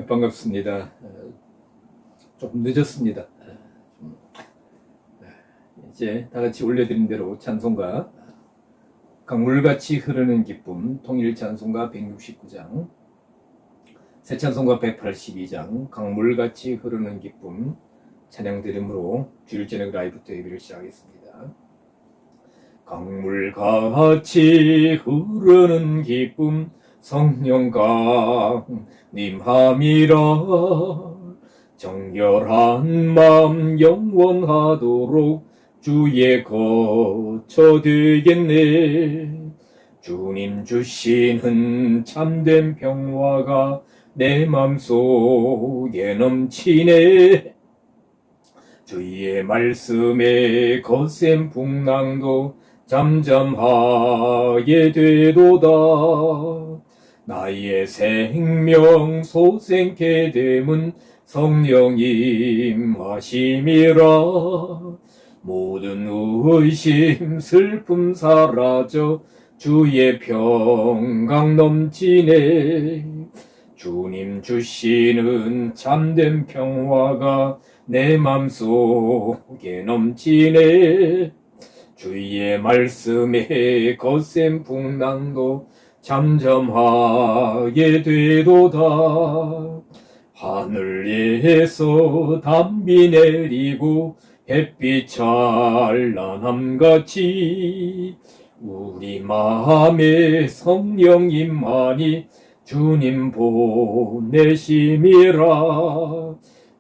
반갑습니다. 조금 늦었습니다. 이제 다 같이 올려드린 대로 찬송가 강물같이 흐르는 기쁨 통일 찬송가 169장, 새 찬송가 182장 강물같이 흐르는 기쁨 찬양 드림으로 주일 저녁 라이브 예배를 시작하겠습니다. 강물같이 흐르는 기쁨 성령 강림함이라 정결한 마음 영원하도록 주의 거처 되겠네. 주님 주시는 참된 평화가 내 맘속에 넘치네. 주의 말씀에 거센 풍랑도 잠잠하게 되도다. 나의 생명 소생케 됨은 성령님 하심이라. 모든 의심 슬픔 사라져 주의 평강 넘치네. 주님 주시는 참된 평화가 내 맘속에 넘치네. 주의 말씀에 거센 풍랑도 잠잠하게 되도다. 하늘에서 담비 내리고 햇빛 찬란함같이 우리 마음에 성령님만이 주님 보내심이라.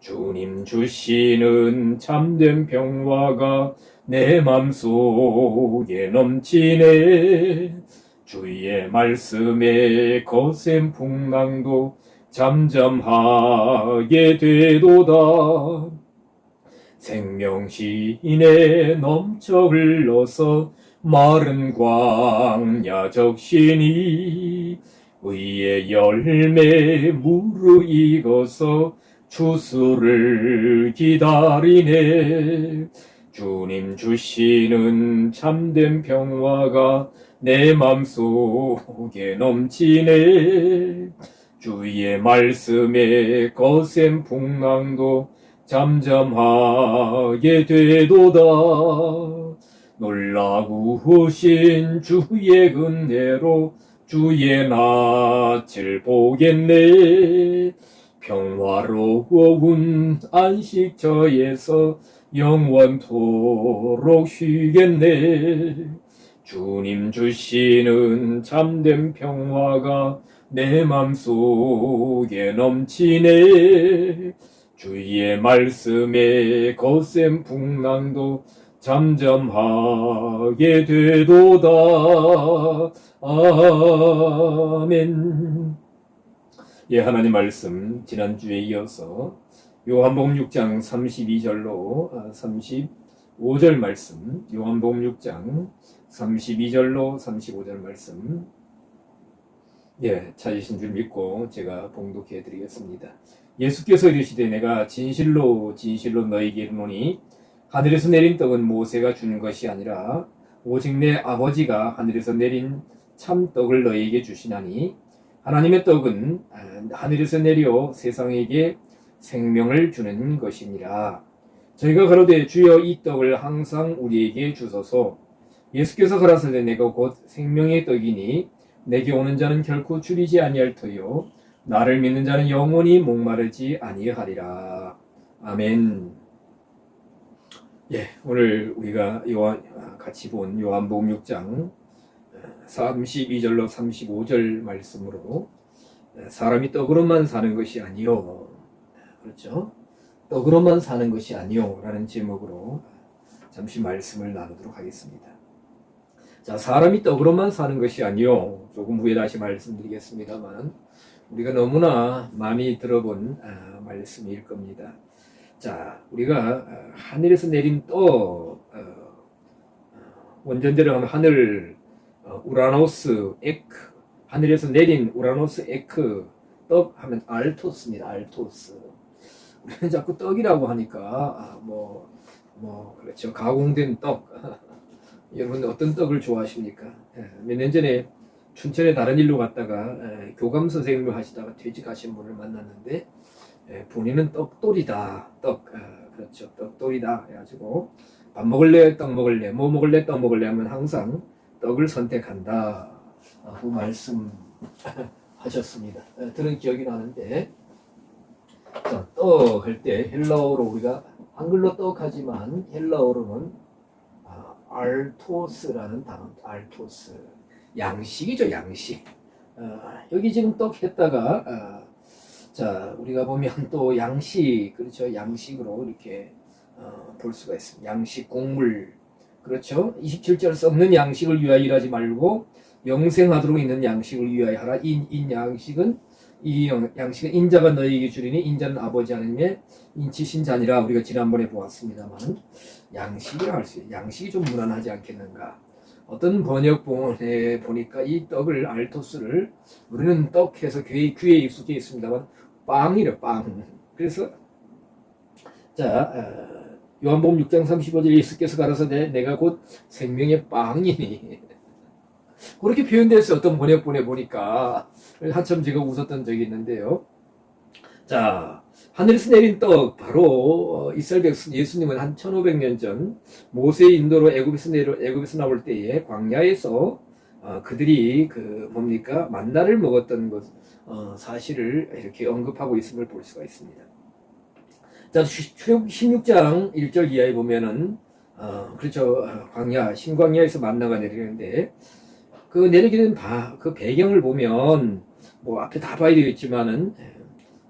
주님 주시는 참된 평화가 내 맘속에 넘치네. 주의 말씀에 거센 풍랑도 잠잠하게 되도다. 생명신에 넘쳐 흘러서 마른 광야 적시니 의의 열매 무르익어서 추수를 기다리네. 주님 주시는 참된 평화가 내 맘속에 넘치네. 주의 말씀에 거센 풍랑도 잠잠하게 되도다. 놀라우신 주의 은혜로 주의 낯을 보겠네. 평화로운 안식처에서 영원토록 쉬겠네. 주님 주시는 참된 평화가 내 맘속에 넘치네. 주의 말씀에 거센 풍랑도 잠잠하게 되도다. 아멘. 예, 하나님 말씀 지난주에 이어서 요한복음 6장 32절로 35절 말씀, 요한복음 6장 32절로 35절 말씀, 예, 찾으신 줄 믿고 제가 봉독해 드리겠습니다. 예수께서 이르시되 내가 진실로 진실로 너희에게 이르노니 하늘에서 내린 떡은 모세가 주는 것이 아니라 오직 내 아버지가 하늘에서 내린 참떡을 너희에게 주시나니 하나님의 떡은 하늘에서 내려 세상에게 생명을 주는 것이니라. 저희가 가로되 주여 이 떡을 항상 우리에게 주소서. 예수께서 가라사대 내가 곧 생명의 떡이니 내게 오는 자는 결코 줄이지 아니할 터요 나를 믿는 자는 영원히 목마르지 아니하리라. 아멘. 예, 오늘 우리가 같이 본 요한복음 6장 32절로 35절 말씀으로 사람이 떡으로만 사는 것이 아니요, 그렇죠? 떡으로만 사는 것이 아니요 라는 제목으로 잠시 말씀을 나누도록 하겠습니다. 자, 사람이 떡으로만 사는 것이 아니요, 조금 후에 다시 말씀드리겠습니다만 우리가 너무나 많이 들어본 말씀일 겁니다. 자, 우리가 하늘에서 내린 떡, 원전대로 하면 하늘, 우라노스 에크, 하늘에서 내린 우라노스 에크, 떡 하면 알토스입니다. 알토스. 우리는 자꾸 떡이라고 하니까 그렇죠, 가공된 떡. 여러분 어떤 떡을 좋아하십니까? 몇 년 전에 춘천에 다른 일로 갔다가 교감 선생님을 하시다가 퇴직하신 분을 만났는데 본인은 떡돌이다. 그렇죠. 떡돌이다 해가지고 밥 먹을래, 떡 먹을래, 뭐 먹을래, 떡 먹을래 하면 항상 떡을 선택한다. 그 말씀 하셨습니다. 들은 기억이 나는데, 자, 떡 할 때 헬라어로 우리가 한글로 떡 하지만 헬라어로는 알토스라는 단어, 알토스. 양식이죠, 양식. 여기 지금 떡 했다가, 자, 우리가 보면 또 양식, 그렇죠. 양식으로 이렇게 볼 수가 있습니다. 양식, 곡물. 그렇죠. 27절 썩는 양식을 위하여 일하지 말고 영생하도록 있는 양식을 위하여 하라. 이 양식은 인자가 너희에게 주리니 인자는 아버지 하나님의 인치신 자니라. 우리가 지난번에 보았습니다만 양식이라 할 수 있어요. 양식이 좀 무난하지 않겠는가. 어떤 번역본에 보니까 이 떡을 알토스를 우리는 떡해서 귀에 익숙해 있습니다만 빵이래 빵. 그래서 자 요한복음 6장 35절 예수께서 가라사대 내가 곧 생명의 빵이니 그렇게 표현돼서 어떤 번역본에 보니까 한참 제가 웃었던 적이 있는데요. 자, 하늘에서 내린 떡 바로 이스라엘 백성 예수님은 한 1500년 전 모세의 인도로 애굽에서 나올 때에 광야에서 그들이 뭡니까 만나를 먹었던 것 사실을 이렇게 언급하고 있음을 볼 수가 있습니다. 자, 출애굽기 16장 1절 이하에 보면은 그렇죠. 신광야에서 만나가 내리는데 그 내리게 된 그 배경을 보면 뭐 앞에 다 봐야 되겠지만은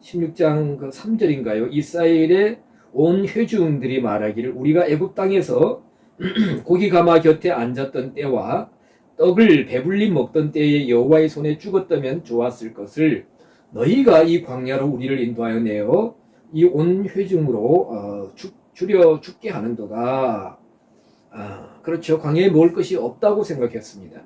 16장 3절인가요? 이스라엘의 온 회중들이 말하기를 우리가 애굽 땅에서 고기 가마 곁에 앉았던 때와 떡을 배불리 먹던 때에 여호와의 손에 죽었다면 좋았을 것을 너희가 이 광야로 우리를 인도하여 내어 이 온 회중으로 죽게 하는도다. 그렇죠. 광야에 먹을 것이 없다고 생각했습니다.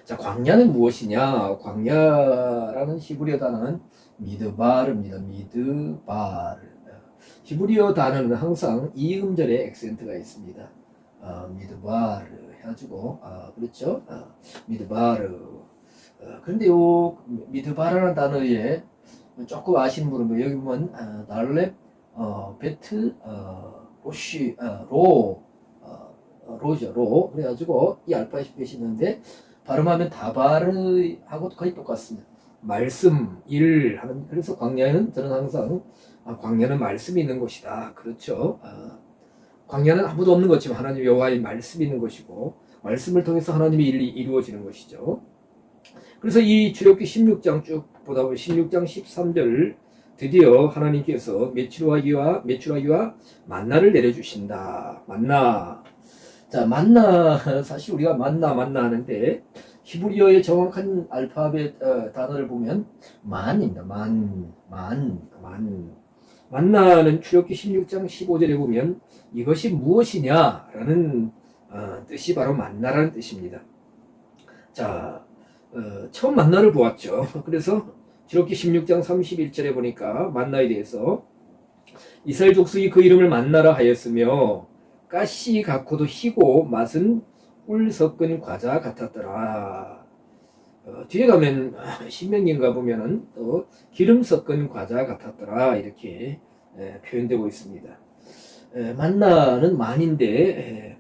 자, 광야는 무엇이냐? 광야라는 히브리어 단어는 미드바르입니다. 미드바르. 히브리어 단어는 항상 이 음절에 액센트가 있습니다. 미드바르 해가지고 그렇죠? 미드바르. 그런데 요 미드바르라는 단어에 조금 아시는 분은 여기 보면 날렙, 베트, 로시, 로죠. 로. 그래가지고 이 알파벳이 있는데 발음하면 다바르하고 거의 똑같습니다. 말씀, 일 하는 그래서 광야에는 저는 항상 광야는 말씀이 있는 곳이다. 그렇죠. 광야는 아무도 없는 것이지만 하나님 여호와의 말씀이 있는 것이고 말씀을 통해서 하나님의 일이 이루어지는 것이죠. 그래서 이 출애굽기 16장 쭉 보다 보면 16장 13절 드디어 하나님께서 메추라기와 만나를 내려주신다. 만나. 자, 만나 사실 우리가 만나 하는데 히브리어의 정확한 알파벳 단어를 보면 만입니다. 만나는 출애굽기 16장 15절에 보면 이것이 무엇이냐라는 뜻이 바로 만나라는 뜻입니다. 자, 처음 만나를 보았죠. 그래서 출애굽기 16장 31절에 보니까 만나에 대해서 이스라엘 족속이 그 이름을 만나라 하였으며 가시 같고도 희고 맛은 꿀 섞은 과자 같았더라. 뒤에 가면 신명기인가 보면은 또 기름 섞은 과자 같았더라 이렇게 표현되고 있습니다. 만나는 만인데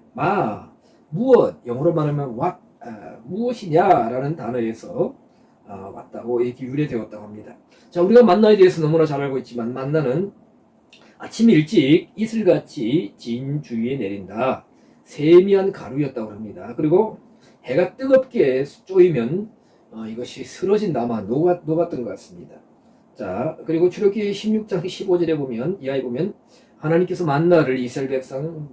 무엇 영어로 말하면 what 무엇이냐라는 단어에서 왔다고 이렇게 유래되었다고 합니다. 자, 우리가 만나에 대해서 너무나 잘 알고 있지만 만나는 아침 일찍 이슬같이 진 주위에 내린다. 세미한 가루였다고 합니다. 그리고 해가 뜨겁게 쪼이면 이것이 쓰러진다. 아마 녹았던 것 같습니다. 자, 그리고 출애굽기 16장 15절에 보면 이하에 보면 하나님께서 만나를 이스라엘 백성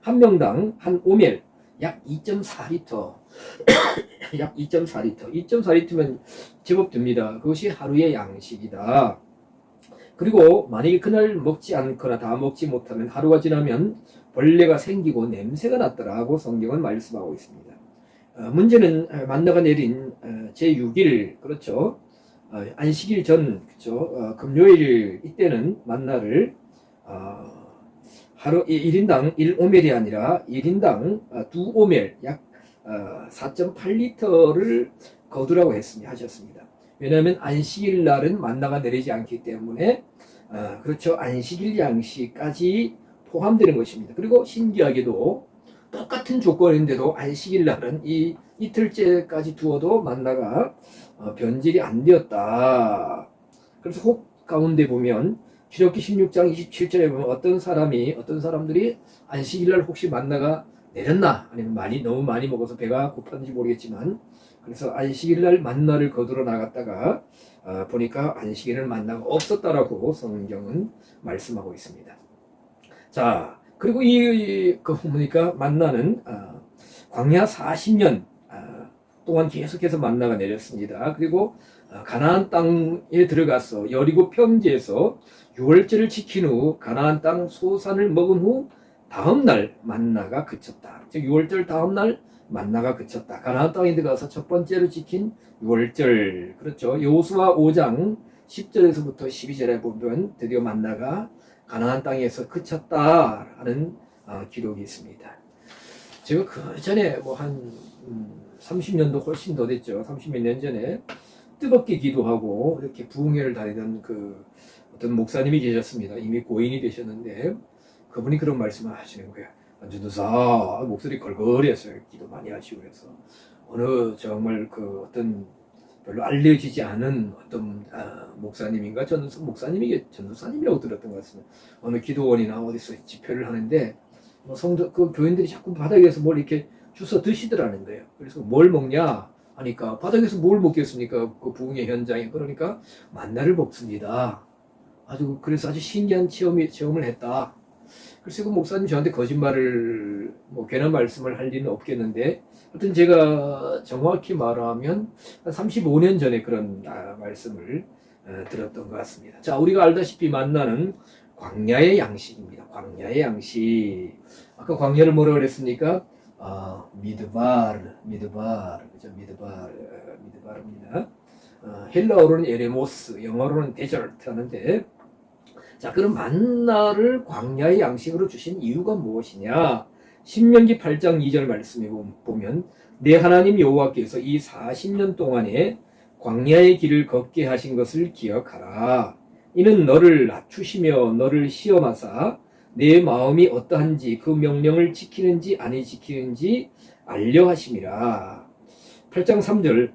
한 명당 한 오멜 약 2.4리터 약 2.4리터 2.4리터면 제법 됩니다. 그것이 하루의 양식이다. 그리고 만약에 그날 먹지 않거나 다 먹지 못하면 하루가 지나면 벌레가 생기고 냄새가 났더라고 성경은 말씀하고 있습니다. 문제는 만나가 내린 제6일 그렇죠. 안식일 전 그렇죠. 금요일 이때는 만나를 하루 1인당 1오멜이 아니라 1인당 2오멜 약 4.8리터를 거두라고 하셨습니다. 왜냐하면 안식일 날은 만나가 내리지 않기 때문에 그렇죠. 안식일 양식까지 포함되는 것입니다. 그리고 신기하게도 똑같은 조건인데도 안식일 날은 이 이틀째까지 두어도 만나가 변질이 안 되었다. 그래서 혹 가운데 보면 출애굽기 16장 27절에 보면 어떤 사람들이 안식일 날 혹시 만나가 내렸나 아니면 너무 많이 먹어서 배가 고팠는지 모르겠지만 그래서 안식일 날 만나를 거두러 나갔다가 보니까 안식일은 만나가 없었다라고 성경은 말씀하고 있습니다. 자, 그리고 보니까 만나는 광야 40년 동안 계속해서 만나가 내렸습니다. 그리고 가나안 땅에 들어가서 여리고 평지에서 6월절을 지킨 후 가나안 땅 소산을 먹은 후 다음 날 만나가 그쳤다. 즉 6월절 다음 날 만나가 그쳤다. 가나안 땅에 들어가서 첫 번째로 지킨 6월절. 그렇죠. 여호수아 5장 10절에서부터 12절에 보면 드디어 만나가 가나안 땅에서 그쳤다라는 기록이 있습니다. 제가 그 전에 한 30년도 훨씬 더 됐죠. 30몇 년 전에 뜨겁게 기도하고 이렇게 부흥회를 다니던 어떤 목사님이 계셨습니다. 이미 고인이 되셨는데 그분이 그런 말씀을 하시는 거예요. 전도사 목소리 걸걸했어요. 기도 많이 하시고 그래서 어느 정말 어떤 별로 알려지지 않은 어떤 목사님인가 전도사님이라고 들었던 것 같습니다. 어느 기도원이나 어디서 집회를 하는데 교인들이 자꾸 바닥에서 뭘 이렇게 주워 드시더라는 거예요. 그래서 뭘 먹냐 하니까 바닥에서 뭘 먹겠습니까? 그 부흥의 현장에. 그러니까 만나를 먹습니다. 그래서 아주 신기한 체험을 했다. 그래서 그 목사님 저한테 거짓말을 괜한 말씀을 할 리는 없겠는데 하여튼 제가 정확히 말하면 한 35년 전에 그런 말씀을 들었던 것 같습니다. 자, 우리가 알다시피 만나는 광야의 양식입니다. 광야의 양식. 아까 광야를 뭐라고 그랬습니까? 그죠? 미드바르입니다. 헬라어로는 에레모스, 영어로는 데저트 하는데 자, 그럼 만나를 광야의 양식으로 주신 이유가 무엇이냐? 신명기 8장 2절 말씀에 보면 내 하나님 여호와께서 이 40년 동안에 광야의 길을 걷게 하신 것을 기억하라. 이는 너를 낮추시며 너를 시험하사 내 마음이 어떠한지 그 명령을 지키는지 아니 지키는지 알려 하심이라. 8장 3절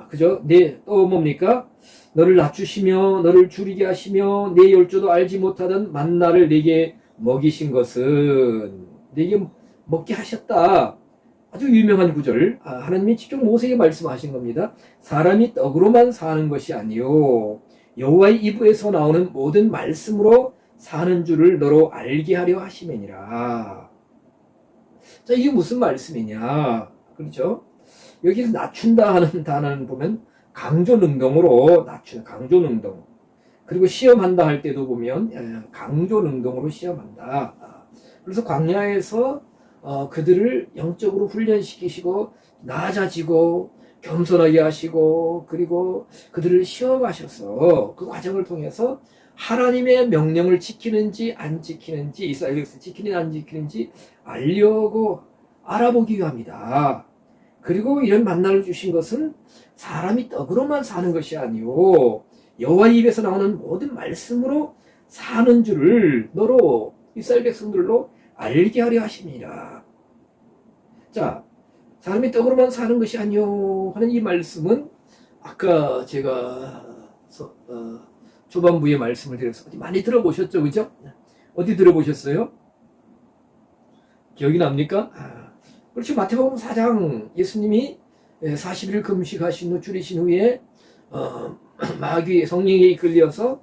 그죠? 또 뭡니까? 너를 낮추시며 너를 줄이게 하시며 내 열조도 알지 못하던 만나를 내게 먹이신 것은 내게 먹게 하셨다. 아주 유명한 구절. 하나님이 직접 모세에게 말씀하신 겁니다. 사람이 떡으로만 사는 것이 아니요 여호와의 입에서 나오는 모든 말씀으로 사는 줄을 너로 알게 하려 하심이니라. 자, 이게 무슨 말씀이냐? 그렇죠? 여기서 낮춘다 하는 단어는 보면 강조능동으로 낮추는 강조능동. 그리고 시험한다 할 때도 보면 강조능동으로 시험한다. 그래서 광야에서 그들을 영적으로 훈련시키시고 낮아지고 겸손하게 하시고 그리고 그들을 시험하셔서 그 과정을 통해서 하나님의 명령을 지키는지 안 지키는지 이스라엘 백성 지키는지 안 지키는지 알아보기 위함이다. 그리고 이런 만나를 주신 것은 사람이 떡으로만 사는 것이 아니오 여호와의 입에서 나오는 모든 말씀으로 사는 줄을 너로 이스라엘 백성들로 알게 하려 하십니다. 자, 사람이 떡으로만 사는 것이 아니오 하는 이 말씀은 아까 제가 초반부에 말씀을 드려서 많이 들어보셨죠, 그죠? 어디 들어보셨어요? 기억이 납니까? 그렇죠. 마태복음 4장 예수님이 40일 금식하신 후 줄이신 후에 마귀의 성령에 이끌려서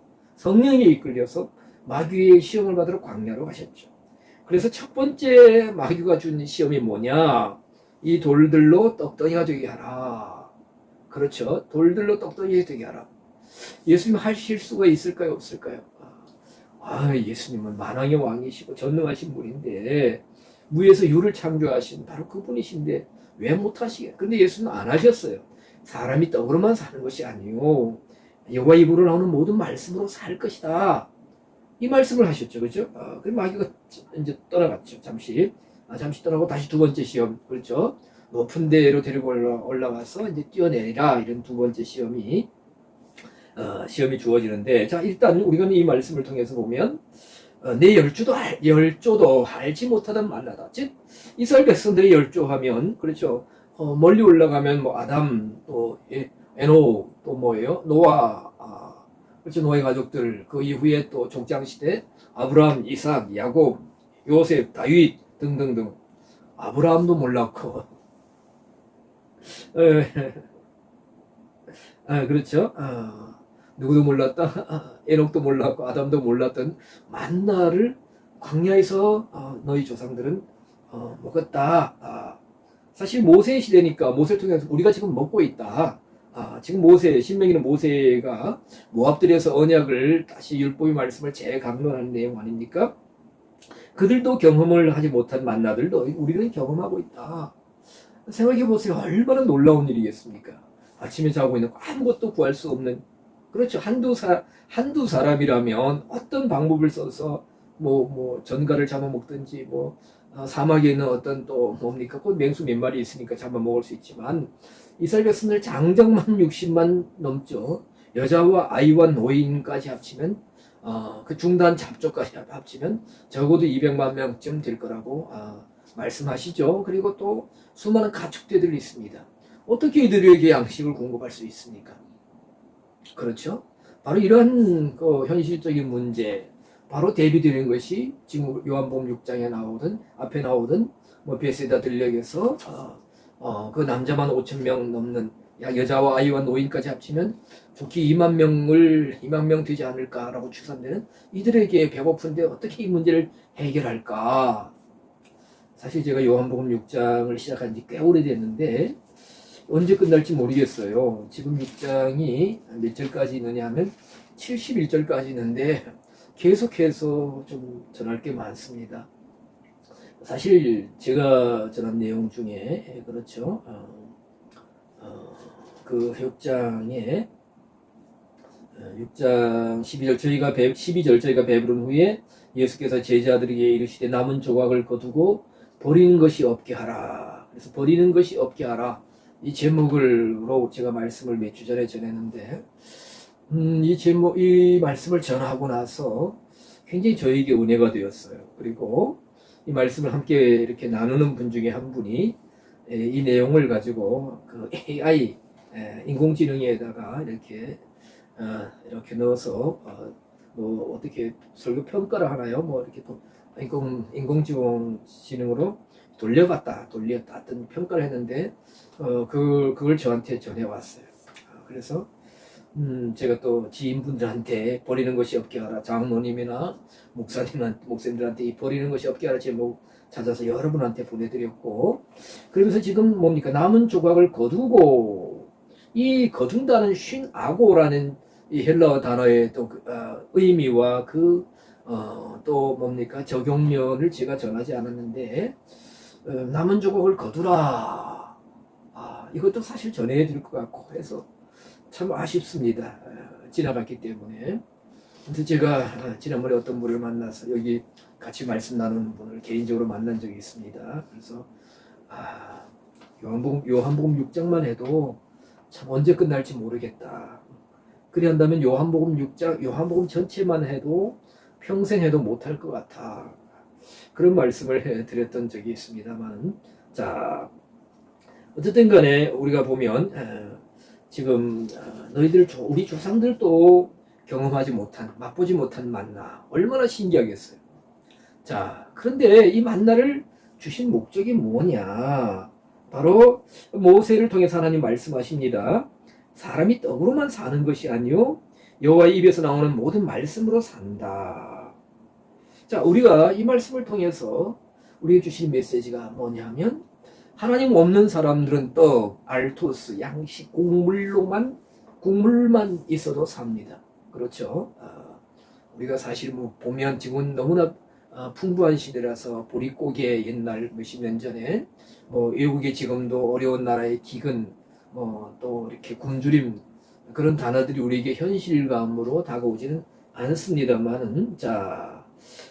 마귀의 시험을 받으러 광야로 가셨죠. 그래서 첫 번째 마귀가 준 시험이 뭐냐? 이 돌들로 떡덩이가 되게 하라. 그렇죠. 돌들로 떡덩이가 되게 하라. 예수님 하실 수가 있을까요? 없을까요? 예수님은 만왕의 왕이시고 전능하신 분인데 무에서 유를 창조하신 바로 그분이신데 왜 못하시게? 근데 예수는 안 하셨어요. 사람이 떡으로만 사는 것이 아니요 여호와 입으로 나오는 모든 말씀으로 살 것이다. 이 말씀을 하셨죠, 그렇죠? 그럼 마귀가 이제 떠나갔죠. 잠시 떠나고 다시 두 번째 시험, 그렇죠? 높은 데로 데리고 올라가서 이제 뛰어내리라, 이런 두 번째 시험이 주어지는데, 자, 일단 우리가 이 말씀을 통해서 보면 내 열조도 알지 못하던 만나다. 즉 이스라엘 백성들이 열조하면, 그렇죠, 멀리 올라가면 뭐 아담, 또 에녹, 또 뭐예요, 노아, 그렇죠, 노예 가족들, 그 이후에 또 족장 시대 아브라함, 이삭, 야곱, 요셉, 다윗 등등등. 아브라함도 몰랐고 그렇죠. 누구도 몰랐다. 에녹도 몰랐고 아담도 몰랐던 만나를 광야에서 너희 조상들은 먹었다. 사실 모세 시대니까 모세를 통해서 우리가 지금 먹고 있다. 지금 신명기는 모세가 모압들에서 언약을 다시 율법의 말씀을 재강론하는 내용 아닙니까? 그들도 경험을 하지 못한 만나들도 우리는 경험하고 있다. 생각해 보세요. 얼마나 놀라운 일이겠습니까? 아침에 자고 있는 아무것도 구할 수 없는, 그렇죠, 한두 사람이라면 어떤 방법을 써서 전갈을 잡아먹든지 사막에 있는 어떤 또 뭡니까, 곧 맹수 몇 마리 있으니까 잡아먹을 수 있지만, 이스라엘 백성들 장정만 60만 넘죠. 여자와 아이와 노인까지 합치면 그 중단 잡족까지 합치면 적어도 200만 명쯤 될 거라고 말씀하시죠. 그리고 또 수많은 가축대들이 있습니다. 어떻게 이들에게 양식을 공급할 수 있습니까? 그렇죠? 바로 이런 현실적인 문제, 바로 대비되는 것이 지금 요한복음 6장에 앞에 나오던 베세다 들녘에서 그 남자만 5천 명 넘는, 여자와 아이와 노인까지 합치면 좋기 2만 명 되지 않을까라고 추산되는 이들에게 배고픈데 어떻게 이 문제를 해결할까? 사실 제가 요한복음 6장을 시작한 지 꽤 오래됐는데 언제 끝날지 모르겠어요. 지금 6장이 몇 절까지 있느냐 하면 71절까지 있는데 계속해서 좀 전할 게 많습니다. 사실 제가 전한 내용 중에, 그렇죠, 그 6장에 6장 12절 저희가 배부른 후에 예수께서 제자들에게 이르시되 남은 조각을 거두고 버리는 것이 없게 하라. 그래서 버리는 것이 없게 하라, 이 제목으로 제가 말씀을 몇 주 전에 전했는데, 이 말씀을 전하고 나서 굉장히 저에게 은혜가 되었어요. 그리고 이 말씀을 함께 이렇게 나누는 분 중에 한 분이 이 내용을 가지고 그 AI, 인공지능에다가 이렇게 넣어서 어떻게 설교 평가를 하나요? 이렇게 또 인공지능으로 돌렸다 어떤 평가를 했는데 그걸 저한테 전해왔어요. 그래서 제가 또 지인분들한테 버리는 것이 없게 하라, 장로님이나 목사님들한테 이 버리는 것이 없게 하라 제목 찾아서 여러분한테 보내드렸고, 그러면서 지금 뭡니까, 남은 조각을 거두고, 이 거둔다는 쉰아고라는 이 헬라어 단어의 또 의미와 또 뭡니까, 적용면을 제가 전하지 않았는데, 남은 조각을 거두라, 이것도 사실 전해드릴 것 같고 해서 참 아쉽습니다. 지나갔기 때문에. 그래서 제가 지난번에 어떤 분을 만나서 여기 같이 말씀 나누는 분을 개인적으로 만난 적이 있습니다. 그래서 요한복음 6장만 해도 참 언제 끝날지 모르겠다. 그리 한다면 요한복음 전체만 해도 평생 해도 못할 것 같아. 그런 말씀을 드렸던 적이 있습니다만, 자, 어쨌든 간에 우리가 보면 지금 우리 조상들도 경험하지 못한, 맛보지 못한 만나, 얼마나 신기하겠어요. 자, 그런데 이 만나를 주신 목적이 뭐냐? 바로 모세를 통해서 하나님 말씀하십니다. 사람이 떡으로만 사는 것이 아니요 여호와의 입에서 나오는 모든 말씀으로 산다. 자, 우리가 이 말씀을 통해서 우리에게 주신 메시지가 뭐냐면, 하나님 없는 사람들은 떡, 알토스, 양식, 국물만 있어도 삽니다. 그렇죠? 우리가 사실 보면 지금은 너무나 풍부한 시대라서 보릿고개, 옛날 몇십 년 전에 외국에 지금도 어려운 나라의 기근, 또 이렇게 굶주림, 그런 단어들이 우리에게 현실감으로 다가오지는 않습니다만은, 자,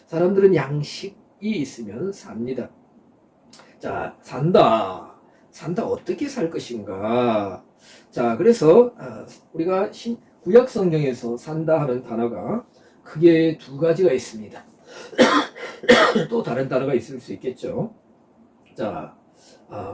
사람들은 양식이 있으면 삽니다. 자, 산다. 산다 어떻게 살 것인가. 자, 그래서 우리가 구약 성경에서 산다 하는 단어가 크게 두 가지가 있습니다. 또 다른 단어가 있을 수 있겠죠. 자,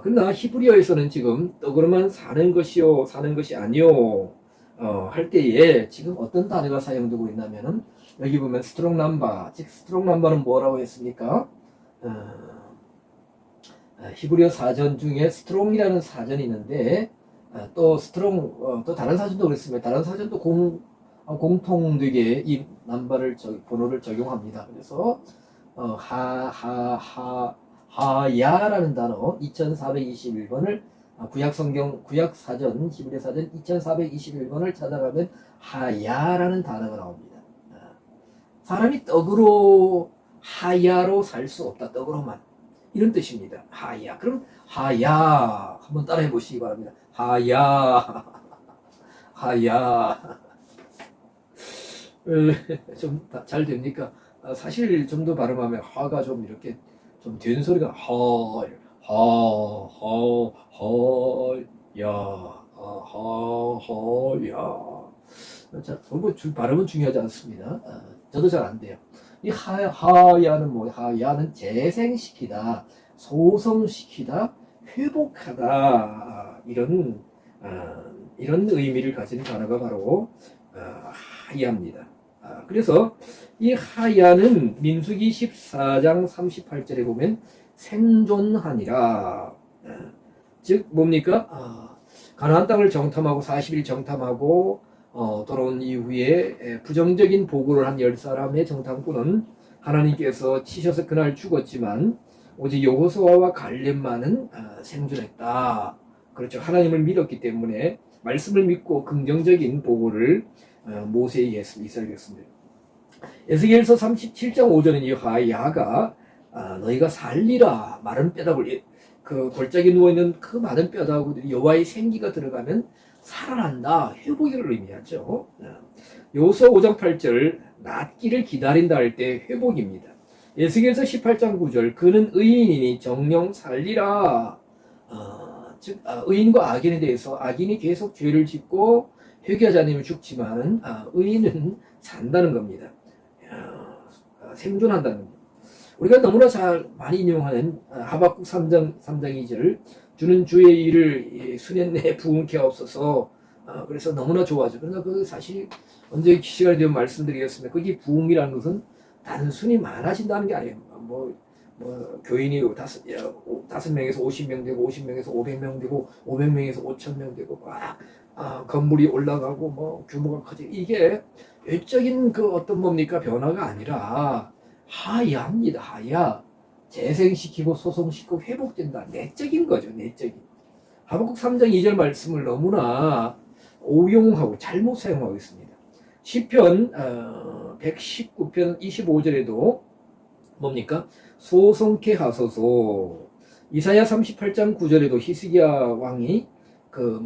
그러나 히브리어에서는 지금 떡으로만 사는 것이요, 사는 것이 아니요, 할 때에 지금 어떤 단어가 사용되고 있냐면은 여기 보면 스트롱 넘버, 즉 스트롱 넘버는 뭐라고 했습니까? 히브리어 사전 중에 스트롱이라는 사전이 있는데 또 스트롱 또 다른 사전도 그렇습니다. 다른 사전도 공통되게 이 넘버를 번호를 적용합니다. 그래서 하야라는 단어 2421번을 구약 사전 히브리 사전 2421번을 찾아가면 하야라는 단어가 나옵니다. 사람이 떡으로 하야로 살 수 없다. 떡으로만. 이런 뜻입니다. 하야. 그럼 하야 한번 따라해 보시기 바랍니다. 하야. 하야. 좀 잘 됩니까? 사실 좀 더 발음하면 하가 좀 이렇게 좀 된 소리가 하야. 자, 뭐 발음은 중요하지 않습니다. 저도 잘 안 돼요. 이 하야는 뭐 하야는 재생시키다, 소성시키다, 회복하다 이런 의미를 가진 단어가 바로 하야입니다. 그래서 이 하야는 민수기 14장 38절에 보면 생존하니라. 즉 뭡니까? 가나안 땅을 정탐하고 40일 정탐하고 돌아온 이후에 부정적인 보고를 한 10사람의 정탐꾼은 하나님께서 치셔서 그날 죽었지만 오직 여호수아와 갈렙만은 생존했다. 그렇죠. 하나님을 믿었기 때문에 말씀을 믿고 긍정적인 보고를 모세에게 이스라엘이었습니다. 에스겔서 37장 5절은 이 하야가 너희가 살리라 마른 뼈다굴 그 골짜기 누워있는 그 많은 뼈다구들이 여호와의 생기가 들어가면 살아난다. 회복을 의미하죠. 여호수아 5장 8절 낫기를 기다린다 할 때 회복입니다. 에스겔서 18장 9절 그는 의인이니 정령 살리라. 즉 의인과 악인에 대해서 악인이 계속 죄를 짓고 회개하지 않으면 죽지만 의인은 산다는 겁니다. 생존한다는 겁니다. 우리가 너무나 잘 많이 인용하는 하박국 3장 2절 주는 주의 일을 수년 내에 부응케 하옵소서. 그래서 너무나 좋아하죠. 그러나 그 사실 언제 시간이 되면 말씀드리겠습니다. 그게 부응이라는 것은 단순히 많아진다는 게 아니에요. 교인이 5명에서 50명 되고 50명에서 500명 되고 500명에서 5,000명 되고 건물이 올라가고 규모가 커지고 이게 외적인 그 어떤 뭡니까 변화가 아니라 하야입니다. 하야. 재생시키고 소송시키고 회복된다. 내적인 거죠. 내적인. 하박국 3장 2절 말씀을 너무나 오용하고 잘못 사용하고 있습니다. 시편 119편 25절에도 뭡니까? 소송케 하소서. 이사야 38장 9절에도 히스기야 왕이 그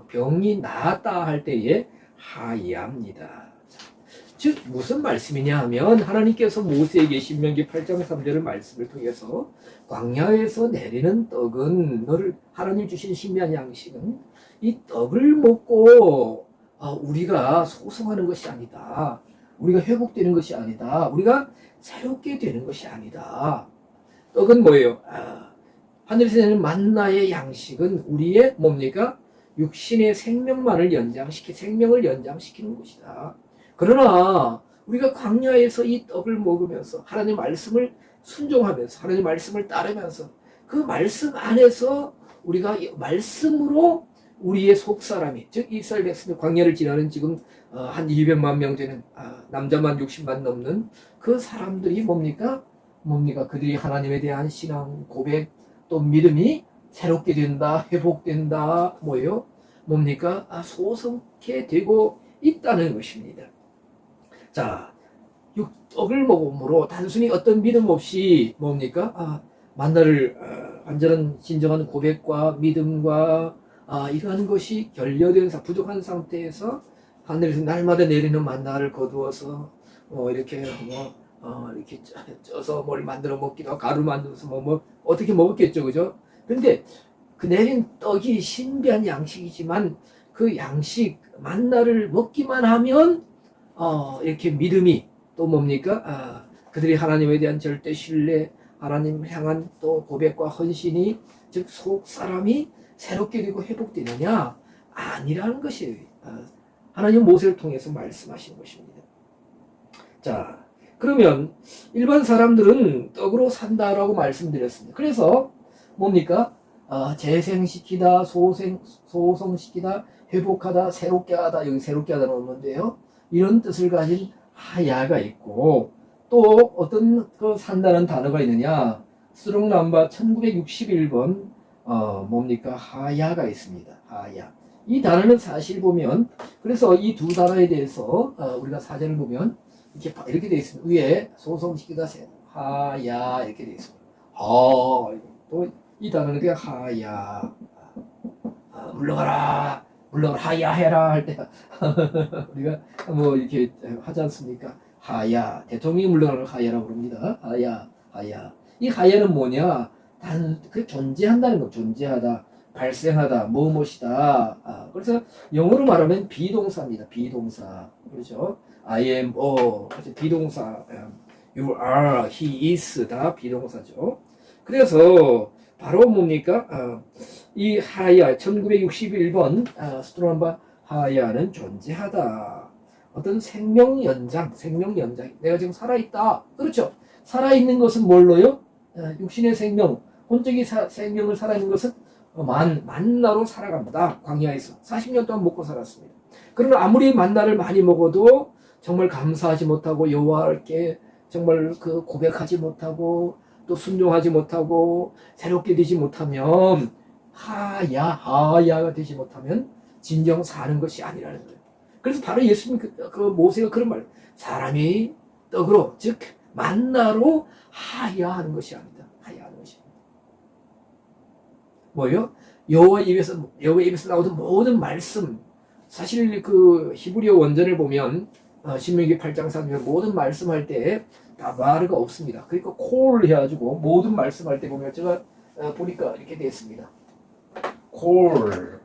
병이 나았다 할 때에 하야입니다. 즉 무슨 말씀이냐 하면 하나님께서 모세에게 신명기 8장 3절의 말씀을 통해서 광야에서 내리는 떡은 너를 하나님 주신 신비한 양식은 이 떡을 먹고 우리가 소송하는 것이 아니다. 우리가 회복되는 것이 아니다. 우리가 새롭게 되는 것이 아니다. 떡은 뭐예요? 하늘에서 내리는 만나의 양식은 우리의 뭡니까? 육신의 생명을 연장시키는 것이다. 그러나 우리가 광야에서 이 떡을 먹으면서 하나님 말씀을 순종하면서 하나님 말씀을 따르면서 그 말씀 안에서 우리가 말씀으로 우리의 속사람이 즉 이스라엘 백성들 광야를 지나는 지금 한 200만 명 되는 남자만 60만 넘는 그 사람들이 뭡니까? 그들이 하나님에 대한 신앙 고백 또 믿음이 새롭게 된다 회복된다 소성케 되고 있다는 것입니다. 자, 떡을 먹음으로 단순히 어떤 믿음 없이 만나를 완전한 진정한 고백과 믿음과 이러한 것이 결여된 부족한 상태에서 하늘에서 날마다 내리는 만나를 거두어서 이렇게 쪄서 뭘 만들어 먹기도 하고 가루 만들어서 어떻게 먹었겠죠, 그죠? 근데 그 내린 떡이 신비한 양식이지만 그 양식 만나를 먹기만 하면 이렇게 믿음이 또 뭡니까? 그들이 하나님에 대한 절대 신뢰, 하나님 향한 또 고백과 헌신이 즉 속 사람이 새롭게 되고 회복되느냐? 아니라는 것이 하나님 모세를 통해서 말씀하신 것입니다. 자, 그러면 일반 사람들은 떡으로 산다라고 말씀드렸습니다. 그래서 뭡니까? 재생시키다, 소성시키다, 회복하다, 새롭게 하다. 여기 새롭게 하다 나오는데요. 이런 뜻을 가진 하야가 있고 또 어떤 그 산다는 단어가 있느냐? 스롱 넘버 1961번 뭡니까? 하야가 있습니다. 하야. 이 단어는 사실 보면 그래서 이 두 단어에 대해서 우리가 사전을 보면 이렇게 되어 있습니다. 위에 소성시키다 하야 이렇게 되어 있습니다. 또 이 단어는 그냥 하야. 물러가라. 물러가라. 하야 해라 할 때 우리가 뭐 이렇게 하지 않습니까? 하야. 대통령이 물러가는 하야라고 부릅니다. 하야. 하야. 이 하야는 뭐냐? 그 존재한다는 거. 존재하다. 발생하다. 무엇이다. 그래서 영어로 말하면 비동사입니다. 비동사. 그렇죠? I am, 비동사. You are, he is 다 비동사죠. 그래서 바로 뭡니까? 이 하야 1961번 스트로넘바 하야는 존재하다. 어떤 생명 연장. 내가 지금 살아있다. 그렇죠? 살아있는 것은 뭘로요? 육신의 생명, 혼적인 생명을 살아있는 것은 만나로 살아갑니다. 광야에서 40년 동안 먹고 살았습니다. 그러나 아무리 만나를 많이 먹어도 정말 감사하지 못하고 여호와께 정말 그 고백하지 못하고 또 순종하지 못하고 새롭게 되지 못하면 하야가 되지 못하면 진정 사는 것이 아니라는 거예요. 그래서 바로 예수님 그 모세가 그런 말, 사람이 떡으로 즉 만나로 하야하는 것이 아니다. 하야하는 것이 뭐요? 여호와 입에서 나오던 모든 말씀, 사실 그 히브리어 원전을 보면 신명기 8장 3절 모든 말씀할 때 다 말가 없습니다. 그러니까 콜 해가지고 모든 말씀할 때 보면 제가 보니까 이렇게 되어 있습니다. 콜.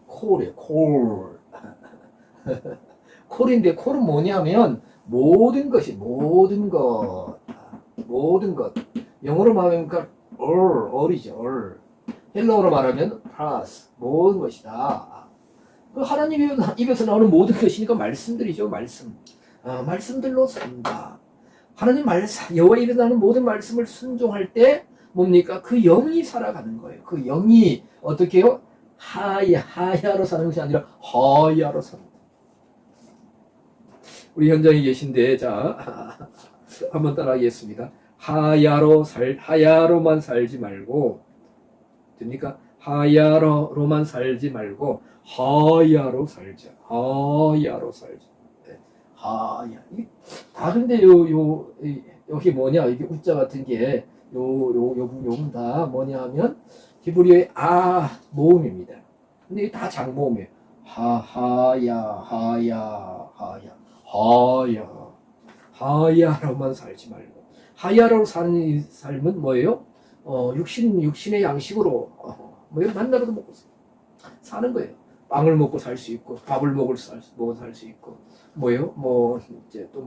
콜이에요. 콜. 콜인데 콜은 뭐냐면 모든 것이 모든 것. 영어로 말하면 all이죠. all. 헬라어로 말하면 plus 모든 것이다. 하나님 입에서 나오는 모든 것이니까 말씀들이죠. 말씀들로 산다. 하나님 여호와 입에서 나오는 모든 말씀을 순종할 때 뭡니까? 그 영이 살아가는 거예요. 그 영이 어떻게 해요? 하야로 사는 것이 아니라 하야로 사는 거예요. 우리 현장에 계신데 자 한번 따라하겠습니다. 하야로만 살지 말고 됩니까? 하야로만 살지 말고 하야로 살자. 네. 하야. 이게 다른데 여기 뭐냐? 이게 우자 같은 게 요건 다 뭐냐 하면 히브리어의 모음입니다. 근데 이게 다 장모음이에요. 하야로만 살지 말고. 하야로 사는 삶은 뭐예요? 육신의 양식으로 만나라도 먹고 사는 거예요. 빵을 먹고 살 수 있고, 밥을 먹고 살 수 있고, 이제 또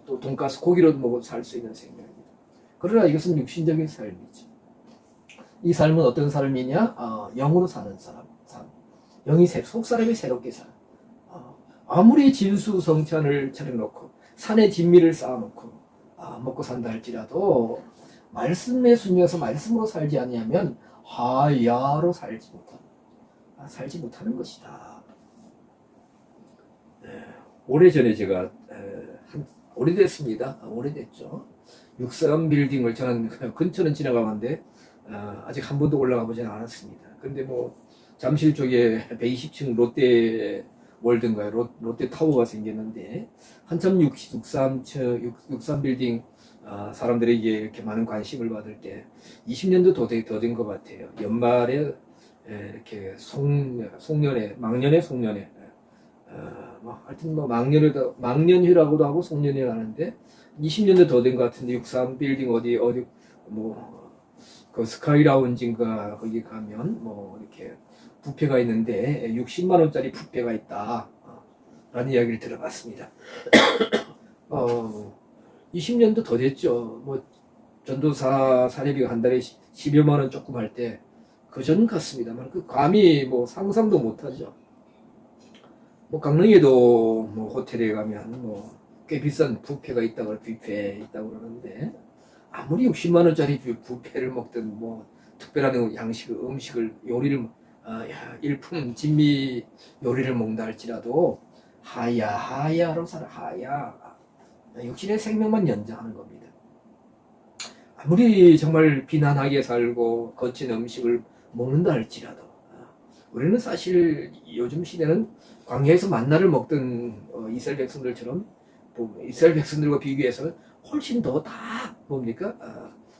또 돈가스 고기로 먹고 살 수 있는 생명입니다. 그러나 이것은 육신적인 삶이지. 이 삶은 어떤 삶이냐? 영으로 사는 삶. 속 사람이 새롭게 살아. 아무리 진수성찬을 차려놓고 산에 진미를 쌓아놓고 먹고 산다 할지라도 말씀에 순종해서 말씀으로 살지 아니하면 하야로 살지 못하는 것이다. 오래전에 제가 오래됐습니다. 오래됐죠. 63 빌딩을 저는 근처는 지나가는데 아직 한 번도 올라가 보지는 않았습니다. 근데 잠실 쪽에 120층 롯데 월드인가요? 롯데 타워가 생겼는데 한참 63 빌딩 사람들에게 이렇게 많은 관심을 받을 때 20년도 더 된 것 같아요. 연말에 이렇게 막년에 송년회 하여튼 뭐 망년휴라고도 하고 송년회 하는데 20년도 더 된 것 같은데 63 빌딩 어디 뭐 그 스카이 라운지인가 거기 가면 뭐 이렇게 뷔페가 있는데 60만 원짜리 뷔페가 있다 라는 이야기를 들어봤습니다. 20년도 더 됐죠. 뭐 전도사 사례비가 한 달에 10여만 원 조금 할 때 그전 같습니다만 그 감히 뭐 상상도 못하죠. 뭐 강릉에도 뭐 호텔에 가면 뭐 꽤 비싼 뷔페가 있다고 뷔페 있다고 그러는데 아무리 60만 원짜리 뷔페를 먹든 뭐 특별한 음식을 요리를 일품 진미 요리를 먹는다 할지라도 하야로 살아 하야 육신의 생명만 연장하는 겁니다. 아무리 정말 비난하게 살고 거친 음식을 먹는다 할지라도 우리는 사실 요즘 시대는 광야에서 만나를 먹던 이스라엘 백성들처럼 이스라엘 백성들과 비교해서는 훨씬 더 다 뭡니까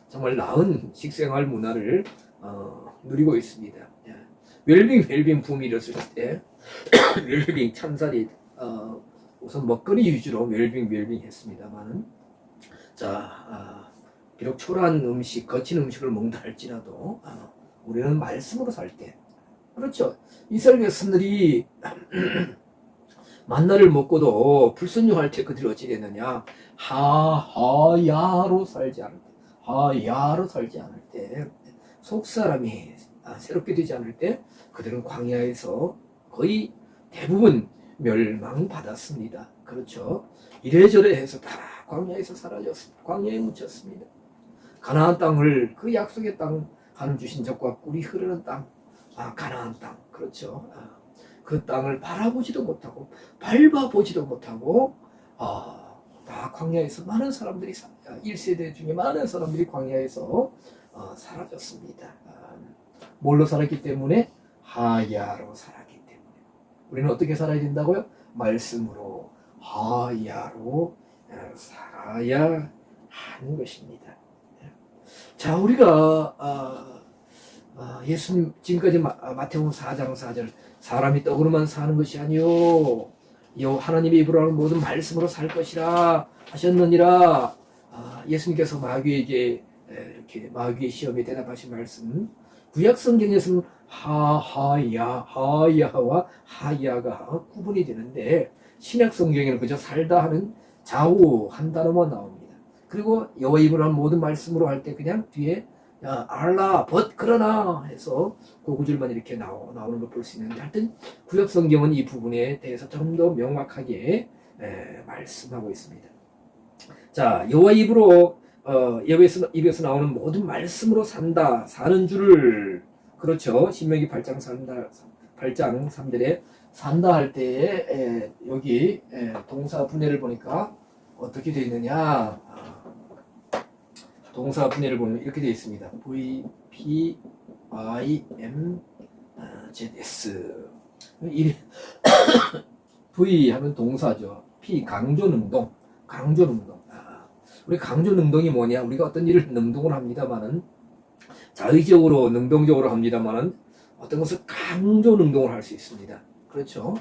정말 나은 식생활 문화를 누리고 있습니다. 웰빙 붐이 일었을 때 웰빙 참살이 우선 먹거리 위주로 웰빙 했습니다만은 비록 초라한 음식, 거친 음식을 먹는다 할지라도 우리는 말씀으로 살 때 그렇죠. 이스라엘 백성들이 만나를 먹고도 불순종할 때 그들이 어찌 됐느냐 하야로 살지 않을 때 속사람이 새롭게 되지 않을 때 그들은 광야에서 거의 대부분 멸망받았습니다. 그렇죠. 이래저래 해서 다 광야에서 사라졌습니다. 광야에 묻혔습니다. 가나안 땅을 그 약속의 땅 하나님 주신 적과 꿀이 흐르는 땅 가나안 땅 그렇죠. 그 땅을 바라보지도 못하고 밟아보지도 못하고 다 광야에서 많은 사람들이 1세대 중에 많은 사람들이 광야에서 사라졌습니다. 뭘로 살았기 때문에 하야로 살았기 때문에 우리는 어떻게 살아야 된다고요? 말씀으로 하야로 살아야 하는 것입니다. 자, 우리가 예수님 지금까지 마태복음 4장 4절 사람이 떡으로만 사는 것이 아니요 하나님의 입으로 하는 모든 말씀으로 살 것이라 하셨느니라. 예수님께서 마귀에게 이렇게 마귀의 시험에 대답하신 말씀 구약 성경에서는 하야와 하야가 구분이 되는데 신약 성경에는 그저 살다 하는 좌우 한 단어만 나옵니다. 그리고 여호와 입으로 하는 모든 말씀으로 할 때 그냥 뒤에 알라 그러나 해서 그 구절만 이렇게 나오는 걸 볼 수 있는데 하여튼 구약 성경은 이 부분에 대해서 좀 더 명확하게 말씀하고 있습니다. 자, 여호와 입으로 입에서 나오는 모든 말씀으로 사는 줄을 그렇죠. 신명기 8장 3절에 산다 할 때에 여기 동사 분해를 보니까 어떻게 되어 있느냐 동사 분해를 보면 이렇게 되어 있습니다. V, P, I, M, Z, S. V 하면 동사죠. P, 강조능동. 우리 강조능동이 뭐냐? 우리가 어떤 일을 능동을 합니다만은, 자의적으로, 능동적으로 합니다만은, 어떤 것을 강조능동을 할 수 있습니다. 그렇죠.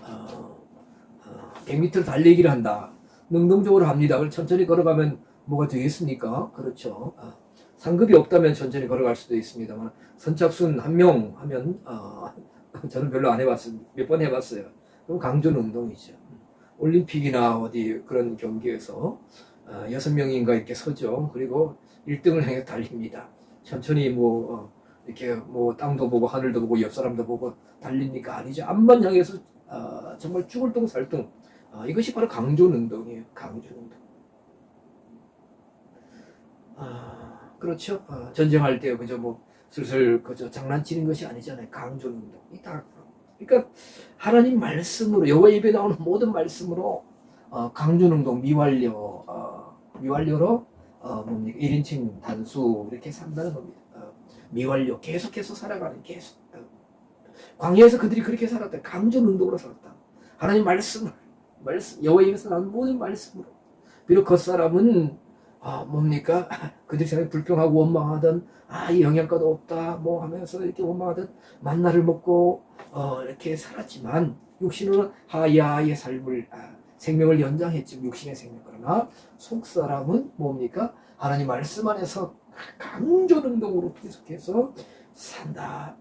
100m 달리기를 한다. 능동적으로 합니다. 그걸 천천히 걸어가면 뭐가 되겠습니까? 그렇죠. 상급이 없다면 천천히 걸어갈 수도 있습니다만 선착순 한 명 하면 저는 별로 안 해봤어요. 몇 번 해봤어요. 그럼 강조는 운동이죠. 올림픽이나 어디 그런 경기에서 6명인가 이렇게 서죠. 그리고 1등을 향해 달립니다. 천천히 이렇게 땅도 보고 하늘도 보고 옆 사람도 보고 달립니까? 아니죠. 앞만 향해서 정말 죽을 둥 살 둥. 이것이 바로 강조능동이에요. 강조능동. 그렇죠. 전쟁할 때 그저 슬슬 그저 장난치는 것이 아니잖아요. 강조능동. 그러니까 하나님 말씀으로 여호와 입에 나오는 모든 말씀으로 강조능동 미완료로 1인칭 단수 이렇게 산다는 겁니다. 미완료 계속해서 살아가는 계속. 광야에서 그들이 그렇게 살았다. 강조능동으로 살았다. 하나님 말씀 여호와 입에서 나오는 모든 말씀으로. 비록 그 사람은 뭡니까? 그들 생각에 불평하고 원망하던, 이 영양가도 없다, 뭐 하면서 이렇게 원망하던 만나를 먹고, 이렇게 살았지만, 육신으로는 하야의 삶을, 생명을 연장했지, 육신의 생명. 그러나, 속사람은 뭡니까? 하나님 말씀 안에서 강조 능동으로 계속해서 산다.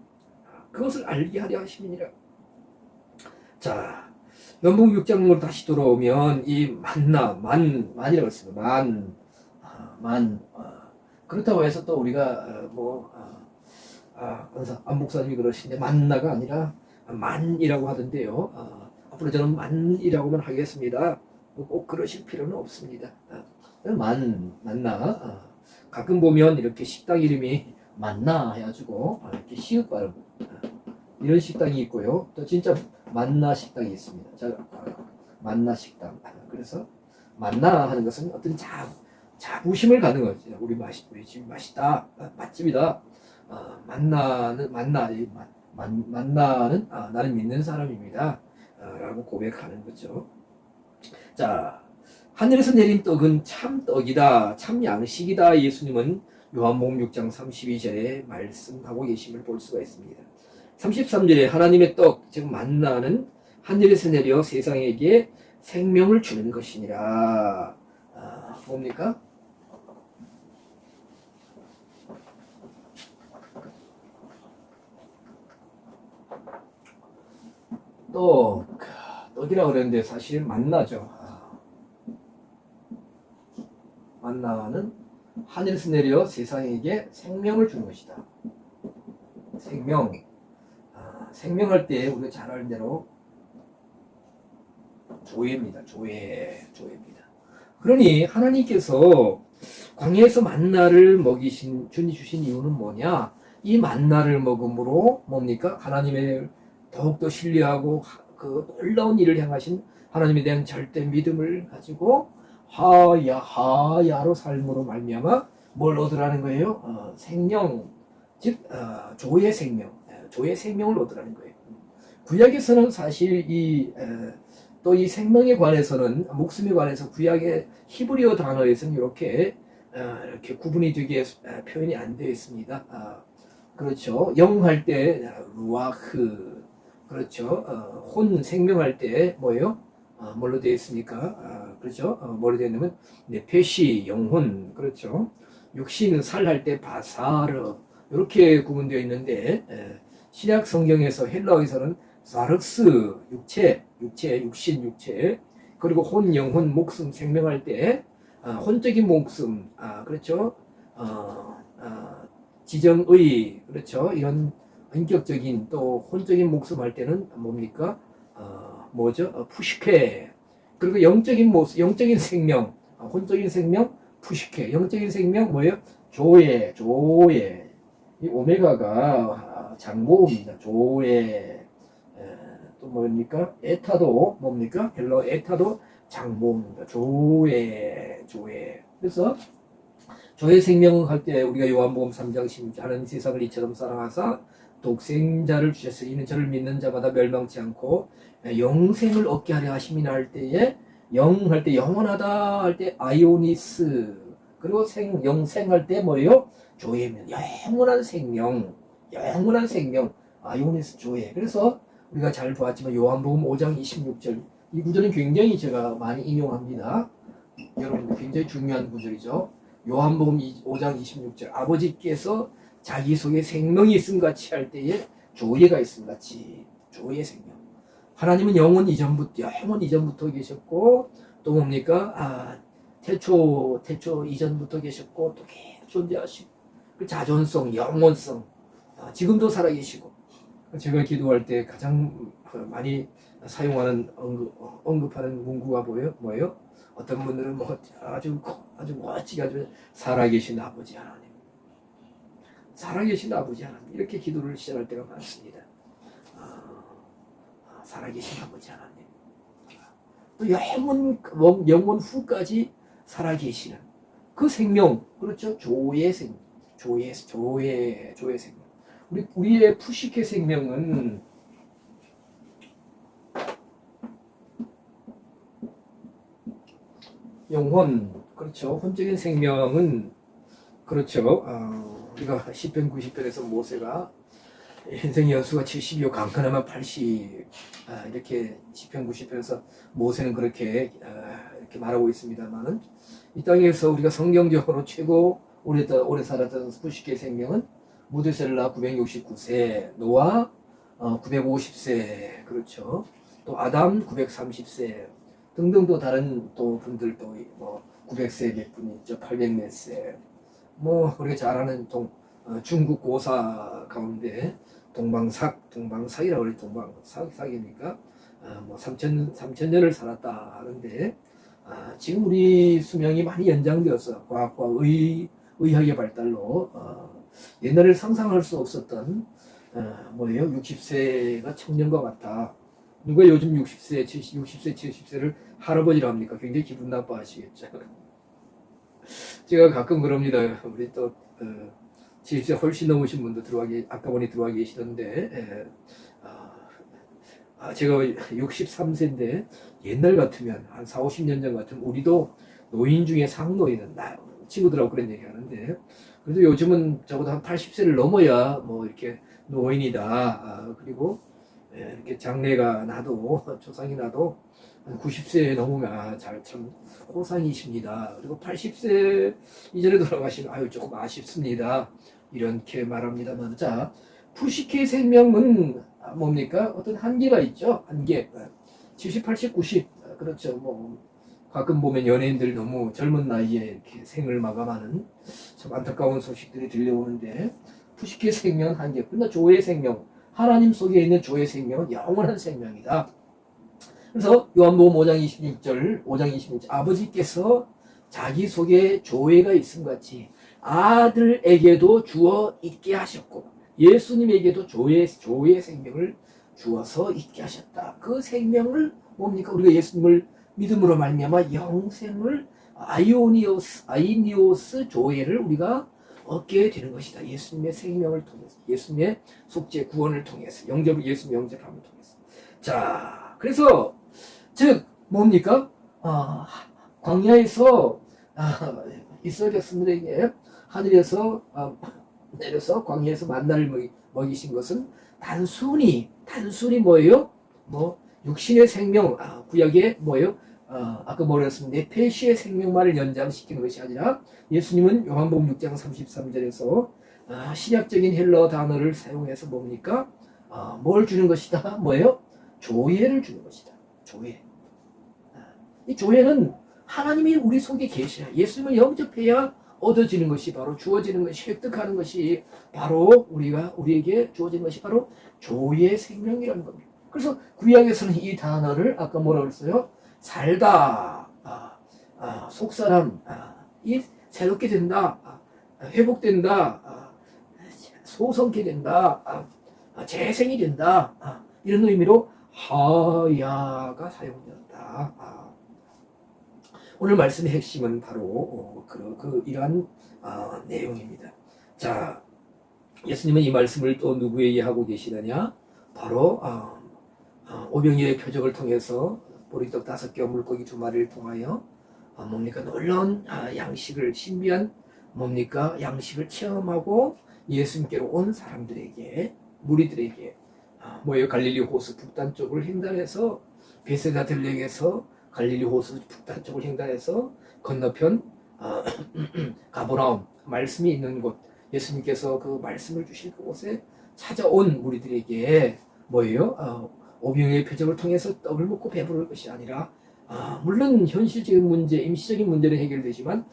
그것을 알게 하려 하심이니라. 자, 연봉 6장으로 다시 돌아오면, 이 만이라고 했습니다. 그렇다고 해서 또 우리가 안 목사님이 그러시는데 만나가 아니라 만이라고 하던데요. 앞으로 저는 만이라고만 하겠습니다. 꼭 그러실 필요는 없습니다. 만나. 가끔 보면 이렇게 식당 이름이 만나 해가지고 이렇게 시읒 발음 이런 식당이 있고요. 또 진짜 만나 식당이 있습니다. 만나 식당. 그래서 만나 하는 것은 어떤 자부심을 갖는 거죠. 우리 집 맛있다. 맛집이다. 만나는 나는 믿는 사람입니다. 라고 고백하는 거죠. 자, 하늘에서 내린 떡은 참 떡이다. 참 양식이다. 예수님은 요한복음 6장 32절에 말씀하고 계심을 볼 수가 있습니다. 33절에 하나님의 떡, 즉 만나는 하늘에서 내려 세상에게 생명을 주는 것이니라. 뭡니까? 떡이라고 그랬는데 사실 만나죠. 만나는 하늘에서 내려 세상에게 생명을 주는 것이다. 생명할 때 우리가 잘 아는 대로 조회입니다. 조회입니다. 그러니 하나님께서 광야에서 만나를 주신 이유는 뭐냐? 이 만나를 먹음으로 뭡니까? 하나님의 더욱더 신뢰하고 그 놀라운 일을 행하신 하나님에 대한 절대 믿음을 가지고 하야로 삶으로 말미암아 뭘 얻으라는 거예요? 생명, 즉 조의 생명을 얻으라는 거예요. 구약에서는 사실 또 이 생명에 관해서는 목숨에 관해서 구약의 히브리어 단어에서는 이렇게 구분이 되게 표현이 안 되어 있습니다. 그렇죠. 영할 때 루아흐, 그렇죠. 혼 생명할 때 뭐예요? 뭘로 되어 있습니까? 그렇죠. 뭐로 되어 있냐면 네페시 영혼, 그렇죠. 육신 살할 때 바사르 이렇게 구분되어 있는데 신약 성경에서 헬라어에서는 사르스 육신 그리고 혼 영혼 목숨 생명할 때 혼적인 목숨 그렇죠. 지정의 그렇죠. 이런 인격적인 또 혼적인 목숨 할 때는 뭡니까? 뭐죠? 푸시케. 그리고 영적인 생명, 혼적인 생명, 푸시케. 영적인 생명 뭐예요? 조에. 이 오메가가 장고입니다. 조에. 또 뭡니까? 에타도 뭡니까? 헬러 에타도 장고입니다. 조에. 그래서 조의 생명을 할 때 우리가 요한복음 3장 16절 하나님 세상을 이처럼 사랑하사 독생자를 주셨으니 이는 저를 믿는 자마다 멸망치 않고 영생을 얻게 하려 하심이나 할 때에 영할 때 영원하다 할 때 아이오니스 그리고 영생할 때 뭐예요? 조예입니다. 영원한 생명 아이오니스 조예. 그래서 우리가 잘 보았지만 요한복음 5장 26절 이 구절은 굉장히 제가 많이 인용합니다. 여러분들 굉장히 중요한 구절이죠. 요한복음 5장 26절 아버지께서 자기 속에 생명이 있음 같이 할 때에 조예가 있음 같이 조예 생명. 하나님은 영원 이전부터 계셨고 또 뭡니까? 태초 이전부터 계셨고 또 계속 존재하시고 그 자존성, 영원성 지금도 살아계시고 제가 기도할 때 가장 많이 사용하는 언급하는 문구가 뭐예요? 어떤 분들은 아주 멋지게 아주 살아계신 아버지 하나님 이렇게 기도를 시작할 때가 많습니다. 살아계신 아버지 하나님 또 영원 후까지 살아계시는 그 생명 그렇죠. 조의 생명 우리의 푸시케 생명은 영혼 그렇죠. 혼적인 생명은 그렇죠. 우리가 시편 90편에서 모세가 인생의 연수가 70이요 강건하면 80 이렇게 시편 90편에서 모세는 그렇게 이렇게 말하고 있습니다만은 이 땅에서 우리가 성경적으로 최고 오래 살았던 푸시케 생명은 무드셀라 969세, 노아 950세, 그렇죠. 또 아담 930세 등등 또 다른 또 분들도 뭐 900세 몇 분이 있죠. 800 몇 세. 뭐 우리가 잘 아는 중국 고사 가운데 동방삭이라고 그래. 동방삭이니까 뭐 3천 년을 살았다 하는데 지금 우리 수명이 많이 연장되어서 과학과 의학의 발달로 옛날에 상상할 수 없었던 뭐예요? 60세가 청년과 같다. 누가 요즘 60세, 60세, 70세를 할아버지라 합니까? 굉장히 기분 나빠하시겠죠. 제가 가끔 그럽니다. 우리 또 70세 훨씬 넘으신 분도 아까 보니 들어와 계시던데 제가 63세인데 옛날 같으면 한 4, 50년 전 같으면 우리도 노인 중에 상노인은 친구들하고 그런 얘기 하는데 그래도 요즘은 적어도 한 80세를 넘어야 뭐 이렇게 노인이다. 그리고 이렇게 장래가 나도 조상이 나도 한 90세 넘으면 참 호상이십니다. 그리고 80세 이전에 돌아가시면 아유 조금 아쉽습니다. 이렇게 말합니다만 자 푸시케 생명은 뭡니까? 어떤 한계가 있죠. 한계. 70, 80, 90 그렇죠. 뭐 가끔 보면 연예인들 너무 젊은 나이에 이렇게 생을 마감하는 참 안타까운 소식들이 들려오는데 푸시케 생명은 한계. 그러나 조의 생명, 하나님 속에 있는 조의 생명은 영원한 생명이다. 그래서 요한복음 5장 26절 아버지께서 자기 속에 조회가 있음 같이 아들에게도 주어 있게 하셨고 예수님에게도 조의 생명을 주어서 있게 하셨다. 그 생명을 뭡니까? 우리가 예수님을 믿음으로 말미암아 영생을 아이니오스 조회를 우리가 얻게 되는 것이다. 예수님의 생명을 통해서, 예수님의 속죄 구원을 통해서, 예수님 영접함을 통해서. 자, 그래서 즉 뭡니까? 광야에서 이스라엘 백성들에게 하늘에서 내려서 광야에서 만나를 먹이신 것은 단순히 뭐예요? 뭐 육신의 생명, 구약의 뭐예요? 아까 뭐라 했습니까? 네페시의 생명만을 연장시키는 것이 아니라 예수님은 요한복음 6장 33절에서 신약적인 헬러 단어를 사용해서 뭡니까? 뭘 주는 것이다? 뭐예요? 조예를 주는 것이다. 조예. 이 조예는 하나님이 우리 속에 계셔야 예수님을 영접해야 얻어지는 것이 바로 주어지는 것이 획득하는 것이 바로 우리에게 주어지는 것이 바로 조의 생명이라는 겁니다. 그래서 구약에서는 이 단어를 아까 뭐라고 했어요? 살다, 속사람, 이 새롭게 된다, 회복된다, 소성케 된다, 재생이 된다 이런 의미로 하야가 사용되었다. 오늘 말씀의 핵심은 바로 이러한 내용입니다. 자, 예수님은 이 말씀을 또 누구에게 하고 계시느냐? 바로 오병이어의 표적을 통해서 보리떡 5개와 물고기 2마리를 통하여 뭡니까? 놀라운 양식을 신비한 뭡니까? 양식을 체험하고 예수님께로 온 사람들에게 무리들에게 뭐예요? 갈릴리 호수 북단 쪽을 횡단해서 베세다 들녘에서 갈릴리 호수 북단 쪽을 횡단해서 건너편 가버나움 말씀이 있는 곳 예수님께서 그 말씀을 주실 그곳에 찾아온 무리들에게 뭐예요? 오병이어의 표적을 통해서 떡을 먹고 배부를 것이 아니라 물론 현실적인 문제, 임시적인 문제는 해결되지만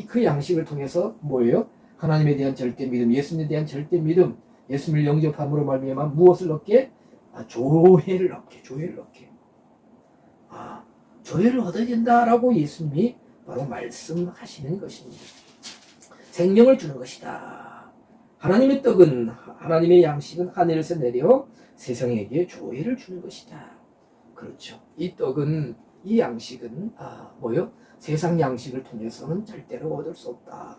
그 양식을 통해서 뭐예요? 하나님에 대한 절대 믿음, 예수님에 대한 절대 믿음, 예수님을 영접함으로 말미암아 무엇을 얻게? 조회를 얻게. 조회를 얻어야 된다라고 예수님이 바로 말씀하시는 것입니다. 생명을 주는 것이다. 하나님의 떡은, 하나님의 양식은 하늘에서 내려 세상에게 조회를 주는 것이다. 그렇죠. 이 떡은, 이 양식은 뭐요? 세상 양식을 통해서는 절대로 얻을 수 없다.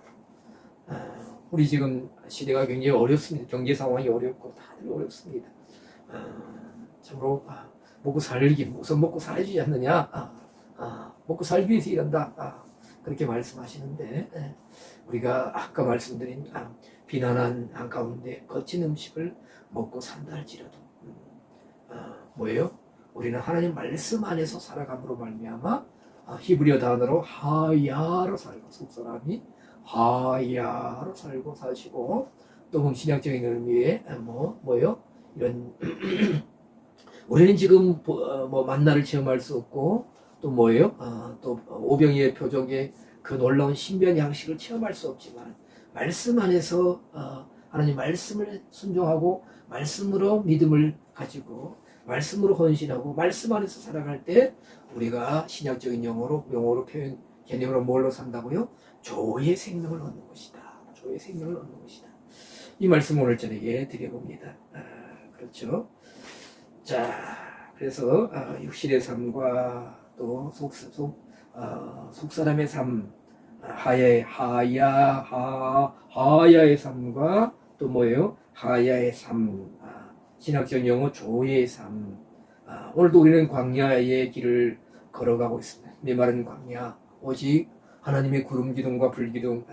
우리 지금 시대가 굉장히 어렵습니다. 경제 상황이 어렵고 다들 어렵습니다. 참으로 먹고 살기 우선 먹고 살지 않느냐? 먹고 살기 위해서 일한다. 그렇게 말씀하시는데 우리가 아까 말씀드린 비난한 가운데 거친 음식을 먹고 산다 할지라도 뭐예요? 우리는 하나님 말씀 안에서 살아감으로 말미암아 히브리어 단어로 하야로 살고 속사람이 하야로 살고 사시고 또 신약적인 의미의 뭐예요? 이런 우리는 지금 만나를 체험할 수 없고 또 뭐예요? 또 오병이의 표적의 그 놀라운 신비한 양식을 체험할 수 없지만 말씀 안에서 하나님 말씀을 순종하고 말씀으로 믿음을 가지고 말씀으로 헌신하고 말씀 안에서 살아갈 때 우리가 신약적인 용어로 표현 개념으로 뭘로 산다고요? 조의 생명을 얻는 것이다. 조의 생명을 얻는 것이다. 이 말씀 오늘 저녁에 드려봅니다. 그렇죠. 자, 그래서 육신의 삶과 또 속사람의 삶, 하야의 삶과 또 뭐예요? 하야의 삶, 신학적 용어 조의 삶. 오늘도 우리는 광야의 길을 걸어가고 있습니다. 메마른 광야, 오직 하나님의 구름 기둥과 불 기둥,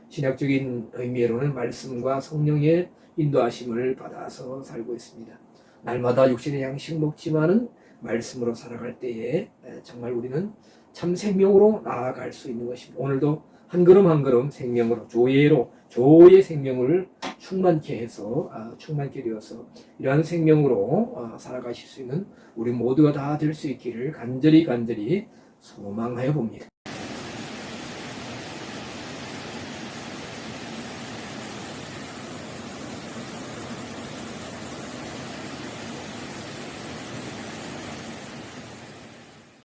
신학적인 의미로는 말씀과 성령의 인도하심을 받아서 살고 있습니다. 날마다 육신의 양식 먹지만은 말씀으로 살아갈 때에 정말 우리는 참 생명으로 나아갈 수 있는 것입니다. 오늘도 한 걸음 한 걸음 생명으로 조의 생명을 충만케 해서 충만케 되어서 이러한 생명으로 살아가실 수 있는 우리 모두가 다 될 수 있기를 간절히 소망하여 봅니다.